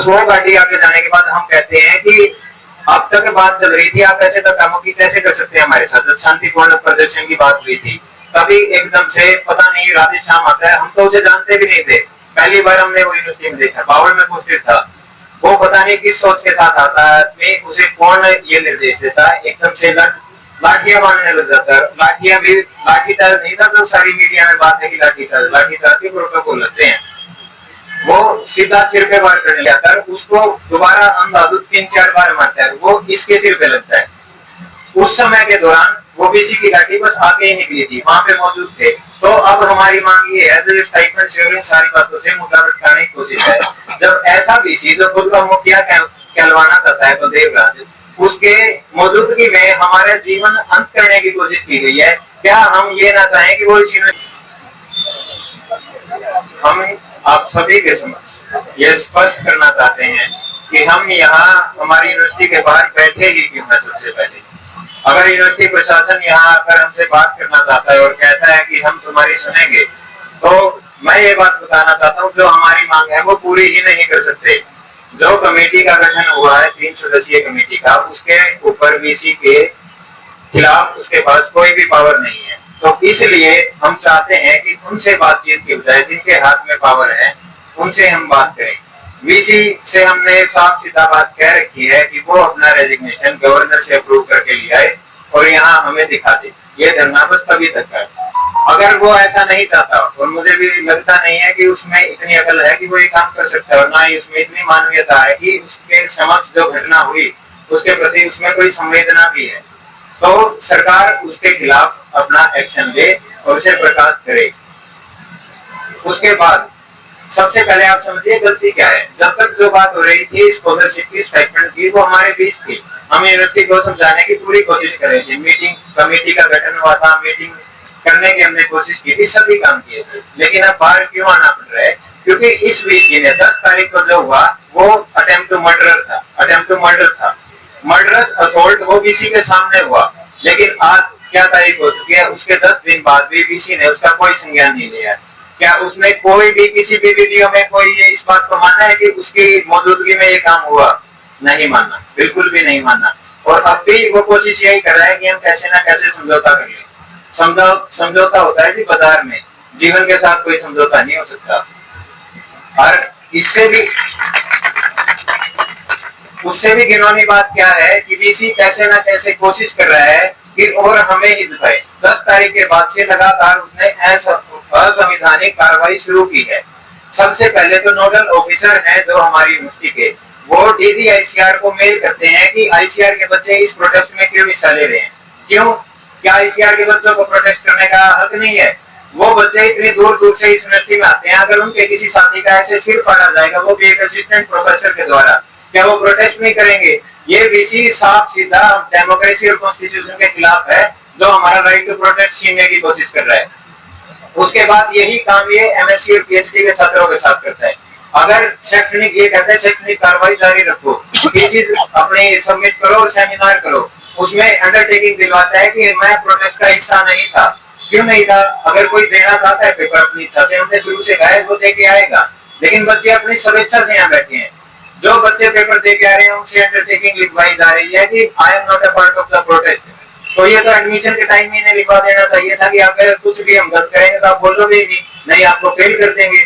उस वो गाड़ी आगे जाने के बाद हम कहते हैं कि अब तक बात चल रही थी, आप ऐसे धक्का-मुक्की कैसे कर सकते हैं हमारे साथ? जब शांतिपूर्ण प्रदर्शन की बात हुई थी, तभी एकदम से पता नहीं राधे श्याम आता है, हम तो उसे जानते भी नहीं थे। पहली बार हमने वो यूनिवर्सिटी में देखा, बावड़ में पोस्टेड था। वो पता नहीं किस सोच के साथ आता है, उसे कौन ये निर्देश देता है, एकदम से लाठियां मारने लग जाता है। लाठियां भी, लाठीचार्ज नहीं था तो सारी मीडिया में बात है कि लाठीचार्ज के प्रोटोकॉल लगते हैं। वो सीधा सिर पे वार करने जाता है, उसको दोबारा अंधाधुंध 3-4 बार मारता है, वो इसके सिर पे लगता है। उस समय के दौरान वो बीसी की लाठी बस आगे ही निकली थी, वहां पे मौजूद थे। तो अब हमारी मांग ये है, जो स्टाइपेंड से और इन सारी बातों से मुद्दा उठाने की कोशिश है। जब ऐसा बीसी जो खुद का मुखिया कहलवाना चाहता है बलदेव राज, उसके मौजूदगी में हमारा जीवन अंत करने की कोशिश की गई है, क्या हम ये ना चाहें कि वो इसी में हम आप सभी के समक्ष ये स्पष्ट करना चाहते हैं कि हम यहाँ हमारी यूनिवर्सिटी के बाहर बैठे ही क्यों है। सबसे पहले अगर यूनिवर्सिटी प्रशासन यहाँ आकर हमसे बात करना चाहता है और कहता है कि हम तुम्हारी सुनेंगे, तो मैं ये बात बताना चाहता हूँ, जो हमारी मांग है वो पूरी ही नहीं कर सकते। जो कमेटी का गठन हुआ है 3 सदस्यीय कमेटी का, उसके ऊपर वीसी के खिलाफ उसके पास कोई भी पावर नहीं है। तो इसलिए हम चाहते हैं कि उनसे बातचीत की बजाय जिनके हाथ में पावर है उनसे हम बात करें। वीसी से हमने साफ सीधा बात कह रखी है कि वो अपना रेजिग्नेशन गवर्नर से अप्रूव करके ले आए और यहाँ हमें दिखा दे। ये धरना बस तभी तक है। अगर वो ऐसा नहीं चाहता, और मुझे भी लगता नहीं है कि उसमें इतनी अकल है कि वो ये काम कर सकता है, और ना ही उसमें इतनी मानवीयता है कि उसके समक्ष जो घटना हुई उसके प्रति उसमें कोई संवेदना भी है, तो सरकार उसके खिलाफ अपना एक्शन ले और उसे बर्खास्त करे। उसके बाद सबसे पहले आप समझिए गलती क्या है। जब तक जो बात हो रही थी स्कॉलरशिप की, स्टाइपेंड की, वो हमारे बीच थी। हम यूनिवर्सिटी को समझाने की पूरी कोशिश कर रहे थे। मीटिंग कमेटी का गठन हुआ था, मीटिंग करने की हमने कोशिश की थी, सभी काम किए थे। लेकिन अब बाहर क्यों आना पड़ रहा है? क्योंकि इस वीसी ने 10 तारीख को जो हुआ वो अटेम्प्ट टू मर्डर था। मर्डरस असोल्ट वो वीसी के सामने हुआ। लेकिन आज क्या तारीख हो चुकी है, उसके 10 दिन बाद भी वीसी ने उसका कोई संज्ञान नहीं लिया। क्या उसने कोई भी किसी भी वीडियो में कोई ये इस बात को माना है कि उसकी मौजूदगी में ये काम हुआ? नहीं माना, बिल्कुल भी नहीं माना। और अब भी वो कोशिश यही कर रहा है कि हम कैसे ना कैसे समझौता कर लें। समझौता होता है जी बाजार में, जीवन के साथ कोई समझौता नहीं हो सकता। और उससे भी घिनौनी बात क्या है कि वीसी कैसे ना कैसे कोशिश कर रहा है कि और हमें ही दिखाए। 10 तारीख के बाद से लगातार उसने असंवैधानिक कार्रवाई शुरू की है। सबसे पहले तो नोडल ऑफिसर हैं जो हमारी यूनिवर्सिटी के, वो डीजी आईसीआर को मेल करते हैं कि आईसीआर के बच्चे इस प्रोटेस्ट में क्यों हिस्सा ले रहे हैं। क्यों? क्या आईसीआर के बच्चों को प्रोटेस्ट करने का हक नहीं है? वो बच्चे इतनी दूर दूर से इस यूनिवर्सिटी में आते हैं, अगर उनके किसी साथी का ऐसे सिर फाड़ा जाएगा, वो भी एक असिस्टेंट प्रोफेसर के द्वारा, क्या वो प्रोटेस्ट नहीं करेंगे? ये वीसी साफ सीधा डेमोक्रेसी और कॉन्स्टिट्यूशन के खिलाफ है, जो हमारा राइट टू प्रोटेस्ट छीनने की कोशिश कर रहा है। उसके बाद यही काम ये एमएससी और पीएचडी के छात्रों के साथ करता है। अगर शैक्षणिक, ये कहते हैं शैक्षणिक कार्रवाई जारी रखो, थीसिस अपने सबमिट करो, सेमिनार करो, उसमें अंडरटेकिंग दिलवाता है कि मैं प्रोटेस्ट का हिस्सा नहीं था। क्यों नहीं था? अगर कोई देना चाहता है पेपर अपनी इच्छा से, हमने शुरू से कहा है वो दे के आएगा। लेकिन बच्चे अपनी स्वेच्छा से यहाँ बैठे हैं। जो बच्चे पेपर दे के आ रहे हैं उनसे अंडरटेकिंग लिखवाई जा रही है कि I am not a part of the protest. तो ये तो एडमिशन के टाइम में इन्हें लिखवा देना चाहिए था कि अगर कुछ भी हम गलत करेंगे तो आप बोलोगे नहीं, आपको फेल कर देंगे।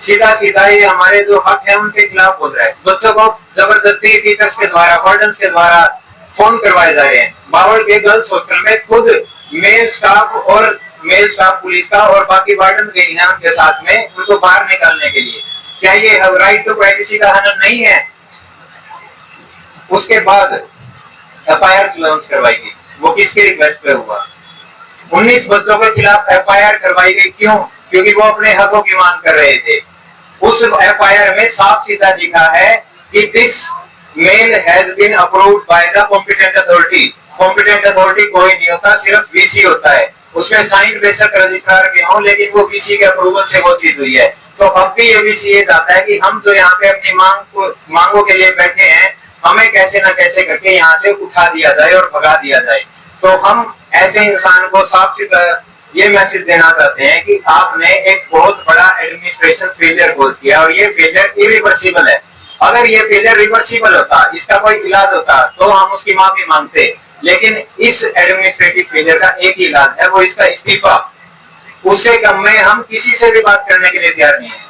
सीधा सीधा ये हमारे जो हक है उनके खिलाफ बोल रहा है। बच्चों को जबरदस्ती टीचर्स के द्वारा, वार्डन्स के द्वारा फोन करवाए जा रहे हैं। बावड़ के गर्ल्स हॉस्टल में खुद मेल स्टाफ पुलिस का और बाकी वार्डन गई है उनके साथ में, उनको बाहर निकालने के लिए। क्या ये राइट टू प्राइवेसी का हनन नहीं है? उसके बाद एफआईआर लॉन्च करवाई गई। वो किसके रिक्वेस्ट पे हुआ? 19 बच्चों के खिलाफ एफआईआर करवाई गई। क्यों? क्योंकि वो अपने हकों की मांग कर रहे थे। उस एफआईआर में साफ सीधा लिखा है कि this mail has been approved by the competent authority. Competent authority कोई नहीं होता, सिर्फ वीसी होता है। उसमें साइन बेशक रजिस्ट्रार के हों, लेकिन वो वीसी के अप्रूवल से वो चीज हुई है। तो अब भी ये वीसी ये चाहता है कि हम जो यहाँ पे अपनी मांगों के लिए बैठे हैं, हमें कैसे ना कैसे करके यहाँ से उठा दिया जाए और भगा दिया जाए। तो हम ऐसे इंसान को साफ सीधा ये मैसेज देना चाहते हैं कि आपने एक बहुत बड़ा एडमिनिस्ट्रेशन फेलियर कोज किया और ये फेलियर इरिवर्सिबल है। अगर ये फेलियर रिवर्सिबल होता, इसका कोई इलाज होता, तो हम उसकी माफी मांगते। लेकिन इस एडमिनिस्ट्रेटिव फेलियर का एक ही इलाज है, वो इसका इस्तीफा। उससे कम में हम किसी से भी बात करने के लिए तैयार नहीं है।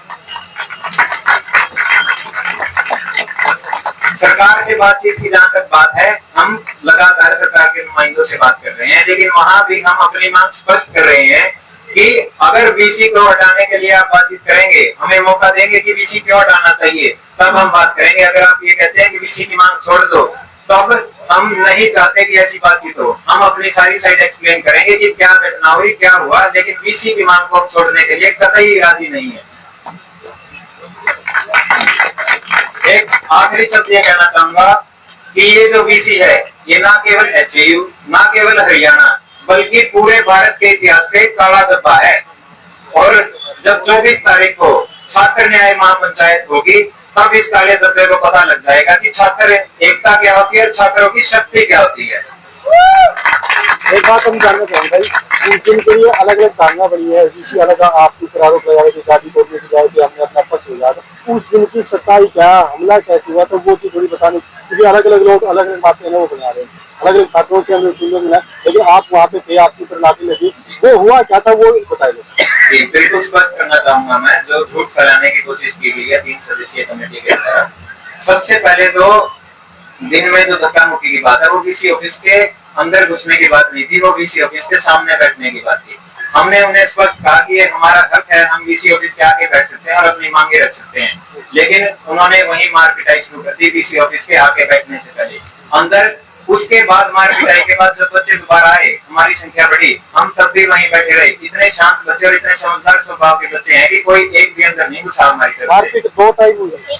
सरकार से बातचीत की जहां तक बात है, हम लगातार सरकार के नुमाइंदों से बात कर रहे हैं, लेकिन वहां भी हम अपनी मांग स्पष्ट कर रहे हैं कि अगर बीसी को हटाने के लिए आप बातचीत करेंगे, हमें मौका देंगे कि बीसी क्यों हटाना चाहिए, तब हम बात करेंगे। अगर आप ये कहते हैं कि बीसी की मांग छोड़ दो, तो अब हम नहीं चाहते कि ऐसी बातचीत हो। हम अपनी सारी साइड एक्सप्लेन करेंगे कि क्या घटना हुई, क्या हुआ, लेकिन बीसी की मांग को छोड़ने के लिए कतई राजी नहीं है। एक आखिरी शब्द ये कहना चाहूंगा कि ये जो बीसी है, ये ना केवल एचयू, ना केवल हरियाणा, बल्कि पूरे भारत के इतिहास पे काला धब्बा है। और जब 24 तारीख को छात्र न्याय महापंचायत होगी, तब इस काले धब्बे को पता लग जाएगा कि छात्र एकता क्या होती है और छात्रों की शक्ति क्या होती है। एक बात हम जानना चाहेंगे भाई, उस दिन के लिए अलग अलग धारणा बनी है, बीसी अलग आपकी ऊपर आरोप लगाया कि शादी कोर्ट में जाए कि हमने अपना पक्ष लिया, उस दिन की सच्चाई क्या, हमला कैसे हुआ, तो वो चीज थोड़ी बतानी, क्योंकि अलग अलग लोग अलग अलग बातें वो बना रहे हैं, अलग अलग छात्रों से हमें सुनने मिला, लेकिन आप वहाँ पे थे, आपकी ऊपर लाठी लगी, वो हुआ क्या था वो बताइए। बिल्कुल स्पष्ट करना चाहूंगा मैं, जो झूठ फैलाने की कोशिश की गई है 3 सदस्यीय कमेटी के द्वारा। सबसे पहले तो दिन में जो धक्का मुक्की की बात है, वो बीसी ऑफिस के अंदर घुसने की बात नहीं थी, वो बीसी ऑफिस के सामने बैठने की बात थी। हमने उन्हें स्पष्ट कहा कि ये हमारा हक है, हम बीसी ऑफिस के आगे बैठ सकते हैं और अपनी मांगे रख सकते हैं, लेकिन उन्होंने वही मार पिटाई शुरू कर दी बीसी ऑफिस के आगे बैठने से पहले अंदर। उसके बाद मार पिटाई के बाद जब बच्चे दोबारा आए, हमारी संख्या बढ़ी, हम तब भी वहीं बैठे रहे। इतने शांत बच्चे और इतने समझदार स्वभाव के बच्चे हैं कि कोई एक भी अंदर नहीं घुसा हमारी तरफ। मारपीट 2 टाइम हुई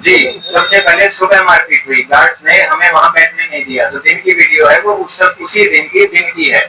जी, सबसे पहले सुबह मारपीट हुई, गार्ड्स ने हमें वहां बैठने नहीं दिया। जो दिन की वीडियो है वो उसी दिन की है।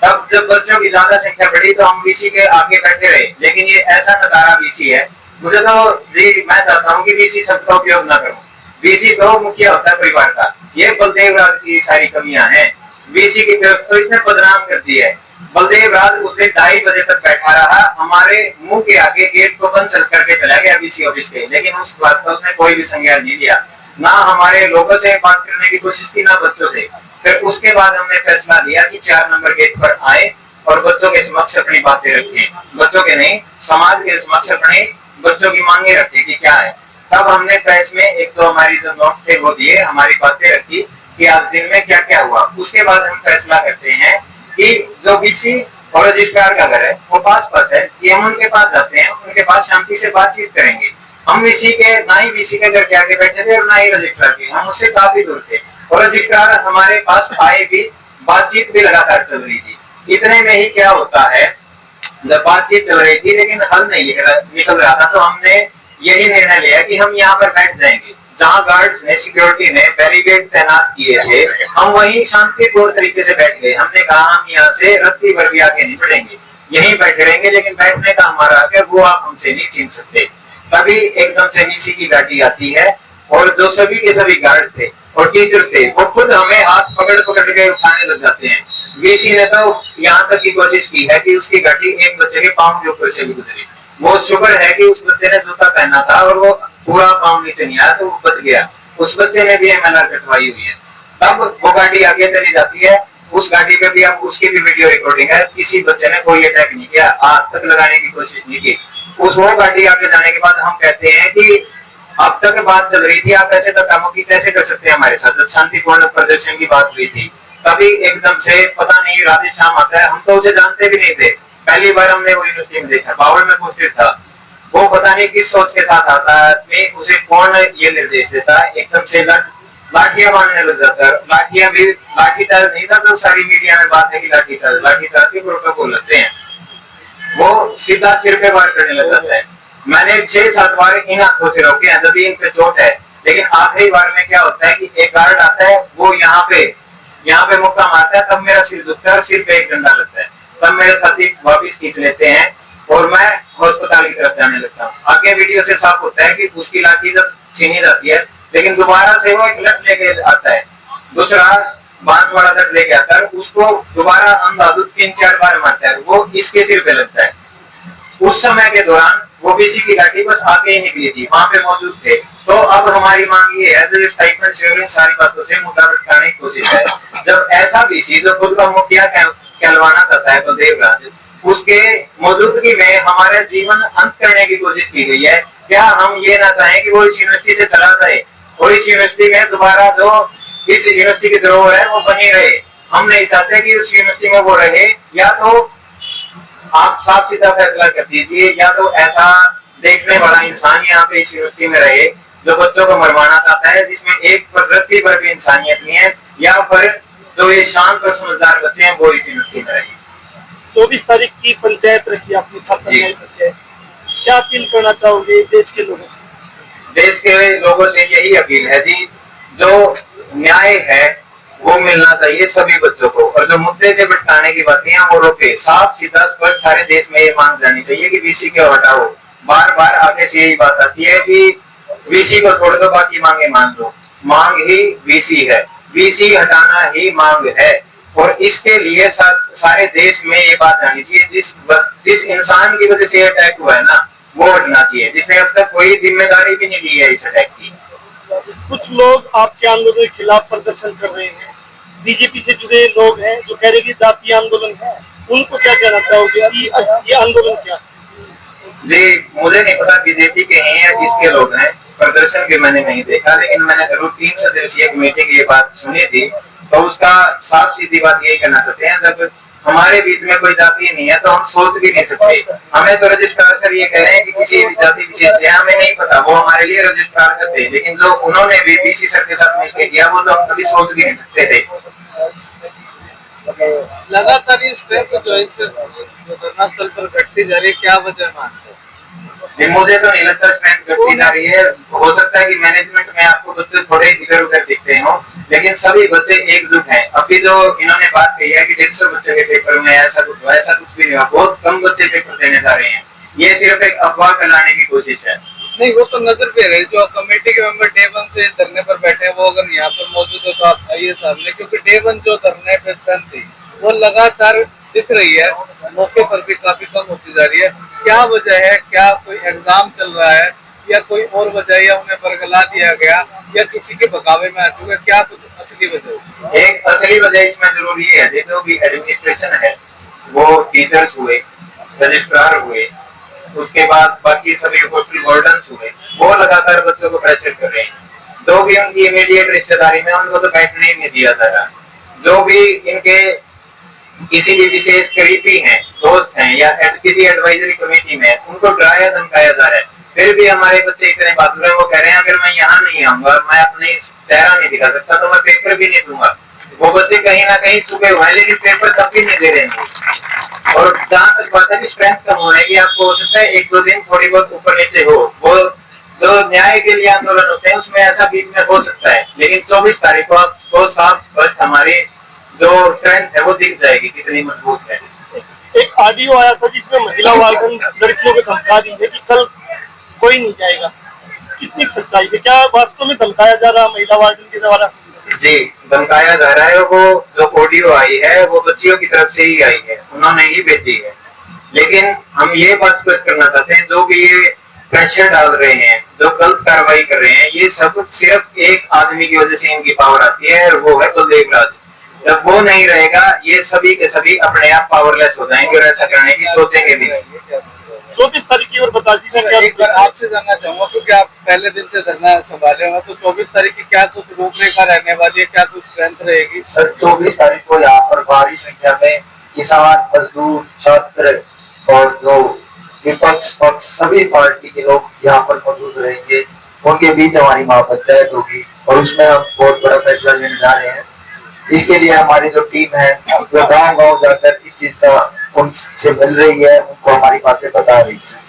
तब जब बच्चों की ज्यादा संख्या बढ़ी तो हम बीसी के आगे बैठे रहे, लेकिन ये ऐसा नकारा बीसी है, मुझे तो जी मैं चाहता हूँ कि बीसी शब्द का उपयोग न करूँ। बीसी तो मुखिया होता है परिवार का। ये बलदेव राज की सारी कमियां हैं। बीसी की तरफ तो इसने बदनाम कर दी है। बलदेव राज उसने 2:30 बजे तक बैठा रहा, हमारे मुंह के आगे गेट को बंद करके चला गया बीसी ऑफिस के, लेकिन उस बात का उसने कोई भी संज्ञान नहीं लिया, ना हमारे लोगों से बात करने की कोशिश की, ना बच्चों से। फिर उसके बाद हमने फैसला लिया कि 4 नंबर गेट पर आए और बच्चों के समक्ष अपनी बातें रखें, बच्चों के नहीं समाज के समक्ष अपने बच्चों की मांगे रखें कि क्या है। तब हमने प्रेस में एक तो हमारी जो नोट थे वो दिए, हमारी बातें रखी कि आज दिन में क्या क्या हुआ। उसके बाद हम फैसला करते हैं कि जो बीसी और रजिस्ट्रार का घर है वो पास है, कि हम उनके पास जाते हैं, उनके पास शांति से बातचीत करेंगे। हम बीसी के ना ही बीसी के घर के आगे बैठे थे और ना ही रजिस्ट्रार के, हम उससे काफी दूर थे और रजिस्ट्रार हमारे पास आए भी, बातचीत भी लगातार चल रही थी। इतने में ही क्या होता है, जब बातचीत चल रही थी लेकिन हल नहीं निकल रहा था, तो हमने यही निर्णय लिया कि हम यहाँ पर बैठ जाएंगे। जहाँ गार्ड्स ने, सिक्योरिटी ने बैरिकेड तैनात किए थे, हम वहीं शांतिपूर्ण तरीके से बैठ गए। हमने कहा हम यहाँ से रत्ती भर भी आगे नहीं बढ़ेंगे, यहीं बैठे रहेंगे, लेकिन बैठने का हमारा हक है, वो आप हमसे नहीं छीन सकते। तभी एकदम से बीसी की गाड़ी आती है और जो सभी के सभी गार्ड्स थे और टीचर थे, वो खुद हमें हाथ पकड़ पकड़ के उठाने लग जाते हैं। बीसी ने तो यहाँ तक की कोशिश की है कि उसकी गाड़ी एक बच्चे के पाँव के ऊपर से भी गुजरी। वो शुक्र है कि उस बच्चे ने जूता पहना था और वो पूरा पाँव नीचे नहीं आया, तो वो बच गया। उस बच्चे ने भी एमएलआर कटवाई हुई है। तब वो गाड़ी आगे चली जाती है, उस गाड़ी पे भी अब उसकी भी वीडियो रिकॉर्डिंग है। किसी बच्चे ने कोई अटैक नहीं किया, आग तक लगाने की कोशिश नहीं की। उस वो गाड़ी आगे जाने के बाद हम कहते हैं कि अब तक बात चल रही थी, आप ऐसे धक्का-मुक्की कैसे कर सकते हैं हमारे साथ, जब शांतिपूर्ण प्रदर्शन की बात हुई थी। तभी एकदम से पता नहीं राधे श्याम आता है, हम तो उसे जानते भी नहीं थे, पहली बार हमने वो यूनिवर्सिटी में देखा, बावड़ में पोस्टेड था। वो पता नहीं किस सोच के साथ आता है, उसे कौन ये निर्देश देता है, एकदम से लाठियां मारने लग जाता है। लाठियां भी, लाठीचार्ज नहीं था तो सारी मीडिया में बात है कि लाठीचार्ज के प्रोटोकॉल लगते हैं। वो सीधा सिर पे वार करने लग जाता है। मैंने 6-7 बार इन हाथों से रोके हैं, जब इन पे चोट है, लेकिन आखिरी बार में क्या होता है कि एक गार्ड आता है, वो यहाँ पे मुक्का मारता है, तब मेरा सिर दुखता है और सिर पे एक डंडा लगता है। तब मेरे साथी वापिस खींच लेते हैं और मैं अस्पताल की तरफ जाने लगता हूँ। आगे वीडियो से साफ होता है कि उसकी लाठी जब छीनी जाती है, लेकिन दोबारा से वो एक लठ लेके आता है, दूसरा बांस वाला लठ लेके आता है, उसको दोबारा अंधाधुंध 3-4 बार मारता है, वो इसके सिर पे लगता है। उस समय के दौरान वो वीसी की गाड़ी बस आगे ही निकली थी, वहां पे मौजूद थे। तो अब हमारी मांग ये है, जो स्टाइपेंड से इन सारी बातों से मुद्दा उठाने की कोशिश है। जब ऐसा वीसी जो खुद का मुखिया कहलवाना चाहता है बलदेव राज, उसके मौजूदगी में हमारा जीवन अंत करने की कोशिश की गई है। क्या हम ये ना चाहें कि वो इस यूनिवर्सिटी से चला जाए और इस यूनिवर्सिटी में दोबारा जो इस यूनिवर्सिटी की धरोहर है वो बनी रहे? हम नहीं चाहते कि उस यूनिवर्सिटी में वो रहे। या तो आप साफ सीधा फैसला कर दीजिए, या तो ऐसा देखने वाला इंसान यहाँ पे इस यूनिवर्सिटी में रहे जो बच्चों को मरवाना चाहता है, जिसमें एक प्रवृत्ति पर भी इंसानियत नहीं है, या फिर जो ये शांत और समझदार बच्चे हैं वो इस यूनिवर्सिटी में रहे। 24 तारीख की पंचायत रखी आपने, छात्र न्याय पंचायत, क्या अपील करना चाहोगे देश के लोगों? देश के लोगों से यही अपील है जी, जो न्याय है वो मिलना चाहिए सभी बच्चों को, और जो मुद्दे से भटकाने की बातें हैं वो रोके। साफ सीधा स्पष्ट सारे देश में ये मांग जानी चाहिए कि वीसी को हटाओ। बार बार आगे से यही बात आती है कि वीसी को छोड़ दो, बाकी मांगे मान लो। मांग ही वीसी है, वीसी हटाना ही मांग है, और इसके लिए सारे देश में ये बात जानी चाहिए, जिस इंसान की वजह से ये अटैक हुआ है ना, वो हटना चाहिए, जिसने अब तक कोई जिम्मेदारी भी नहीं ली है इस अटैक की। कुछ लोग आपके आंदोलन के खिलाफ प्रदर्शन कर रहे हैं, बीजेपी से जुड़े लोग हैं जो कह रहे हैं कि जातीय आंदोलन है, उनको क्या कहना चाहोगे कि ये आंदोलन क्या? जी, मुझे नहीं पता बीजेपी के हैं या किसके लोग हैं, प्रदर्शन भी मैंने नहीं देखा, लेकिन मैंने जरूर 3 सदस्यीय कमेटी की ये बात सुनी थी। तो उसका साफ सीधी बात यही करना चाहते हैं, जब हमारे बीच में कोई जाति नहीं है तो हम सोच भी नहीं सकते। हमें तो रजिस्ट्रार सर ये कह रहे हैं कि किसी जाति विशेष से हमें नहीं पता, वो हमारे लिए रजिस्ट्रार सर थे, लेकिन जो उन्होंने भी बीसी सर के साथ मिलकर किया वो तो हम कभी सोच भी नहीं सकते थे। लगातार ये स्ट्रेंथ जो है धरना स्थल पर घटती जा रही है, क्या वजह मानते हैं? जी, मुझे तो नहीं लगता स्ट्रेंथ घटती जा रही है। हो सकता है कि मैनेजमेंट में आपको बच्चे थोड़े इधर उधर दिखते हो, लेकिन सभी बच्चे एकजुट हैं। अभी जो इन्होंने बात कही है कि 150 बच्चे के पेपर में ऐसा कुछ हुआ, ऐसा कुछ भी नहीं हुआ, बहुत कम बच्चे पेपर देने जा रहे हैं। ये सिर्फ एक अफवाह फैलाने की कोशिश है। नहीं, वो तो नजर पे रहे, जो कमेटी के मेंबर डे 1 से धरने पर बैठे हैं, वो अगर यहाँ पर मौजूद हो तो आप आइए सामने, क्योंकि डे 1 जो धरने पे स्ट्रेंथ थी वो लगातार दिख रही है, मौके पर भी काफी कम होती जा रही है। क्या वजह है? क्या कोई एग्जाम चल रहा है या कोई और वजह, या उन्हें बरगला दिया गया या किसी के बकावे में आ चुके, क्या कुछ असली वजह? एक असली वजह इसमें जरूर ये है, जो भी एडमिनिस्ट्रेशन है, वो टीचर्स हुए, रजिस्ट्रार हुए, उसके बाद बाकी सभी हॉस्टल वार्डन्स हुए, वो लगातार बच्चों को प्रेशर कर रहे हैं। जो भी उनकी इमीडिएट रिश्तेदारी में, उनको तो बैठने ही नहीं दिया जा रहा। जो भी इनके किसी भी विशेष करीबी हैं, दोस्त हैं, या किसी एडवाइजरी कमेटी में, उनको डराया धमकाया जा रहा है। फिर भी हमारे बच्चे इतने बहादुर हैं, वो कह रहे हैं अगर मैं यहाँ नहीं आऊंगा, मैं अपने चेहरा नहीं दिखा सकता, तो मैं पेपर भी नहीं दूंगा। वो बच्चे कहीं ना कहीं छुपे हुए हैं, लेकिन पेपर तब भी नहीं दे रहे हैं। और जहाँ तक बात है कि स्ट्रेंथ कम होने की, आपको हो सकता है 1-2 दिन थोड़ी बहुत ऊपर नीचे हो, वो जो न्याय के लिए आंदोलन होते हैं उसमें ऐसा बीच में हो सकता है, लेकिन 24 तारीख को आपको साफ स्पष्ट हमारी जो स्ट्रेंथ है वो दिख जाएगी कितनी मजबूत है। एक ऑडियो आया था जिसमें महिला वार्डन लड़कियों को धमका दी है कि कल कोई नहीं जाएगा, कितनी सच्चाई है? क्या वास्तव में धमकाया जा रहा महिला वार्डन के द्वारा? जी, धमकाया जा रहा है। वो जो ऑडियो आई है वो बच्चियों की तरफ से ही आई है, उन्होंने ही भेजी है। लेकिन हम ये बात स्पष्ट करना चाहते हैं, जो भी ये प्रेशर डाल रहे हैं, जो गलत कार्रवाई कर रहे हैं, ये सब सिर्फ एक आदमी की वजह से इनकी पावर आती है, और वो है बलदेव राज। जब वो नहीं रहेगा, ये सभी के सभी अपने आप पावरलेस हो जाएंगे और ऐसा करने की सोचेंगे भी नहीं। 24 तारीख की और बता दीजिए। एक बार आपसे जानना चाहूंगा, क्योंकि आप पहले दिन से धरना संभाले हुए, तो 24 तारीख की क्या कुछ रूपरेखा रहने वाली है, क्या कुछ स्ट्रेंथ रहेगी? सर, 24 तारीख को यहाँ पर भारी संख्या में किसान, मजदूर, छात्र और जो विपक्ष पक्ष सभी पार्टी के लोग यहाँ पर मौजूद रहेंगे। उनके बीच हमारी महापंचायत होगी और उसमें हम बहुत बड़ा फैसला लेने जा रहे हैं। इसके लिए हमारी जो टीम है वो गाँव गाँव जाकर इस चीज का उनसे मिल रही है, उनको हमारी बातें बता रही है।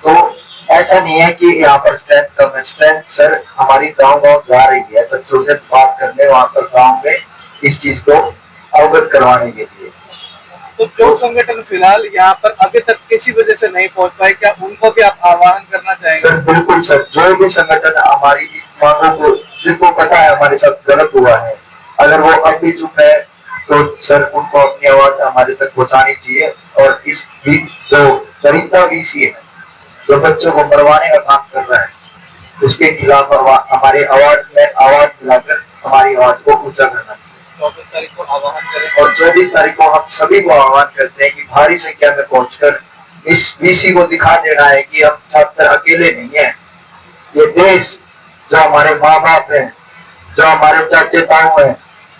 तो ऐसा नहीं है कि यहाँ पर स्ट्रेंथ कम है, स्ट्रेंथ सर हमारी गाँव गाँव जा रही है बच्चों से बात करने, वहाँ पर गाँव में इस चीज को अवगत करवाने के लिए। तो जो संगठन फिलहाल यहाँ पर अभी तक किसी वजह से नहीं पहुंच पाए, क्या उनको भी आप आह्वान करना चाहेंगे? सर बिल्कुल सर, जो भी संगठन हमारी मांगों को, जिनको पता है हमारे साथ गलत हुआ है, अगर वो अब भी चुप है तो सर उनको अपनी आवाज हमारे तक पहुंचानी चाहिए। और इस भी जो दरिंदा वीसी है जो बच्चों को मरवाने का काम कर रहा है, उसके खिलाफ हमारी आवाज में आवाज मिलाकर हमारी आवाज को ऊंचा करना चाहिए। 24 तारीख को आह्वान करें और 24 तारीख को हम सभी को आह्वान करते हैं कि भारी संख्या में पहुंचकर इस वीसी को दिखा देना है कि हम छात्र अकेले नहीं है। ये देश जो हमारे माँ बाप हैं, जो हमारे चाचे ताऊ हैं,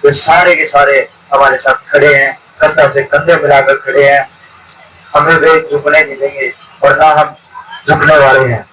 वे सारे के सारे हमारे साथ खड़े हैं, कंधा से कंधे मिलाकर खड़े हैं। हमें वे झुकने नहीं देंगे और ना हम झुकने वाले हैं।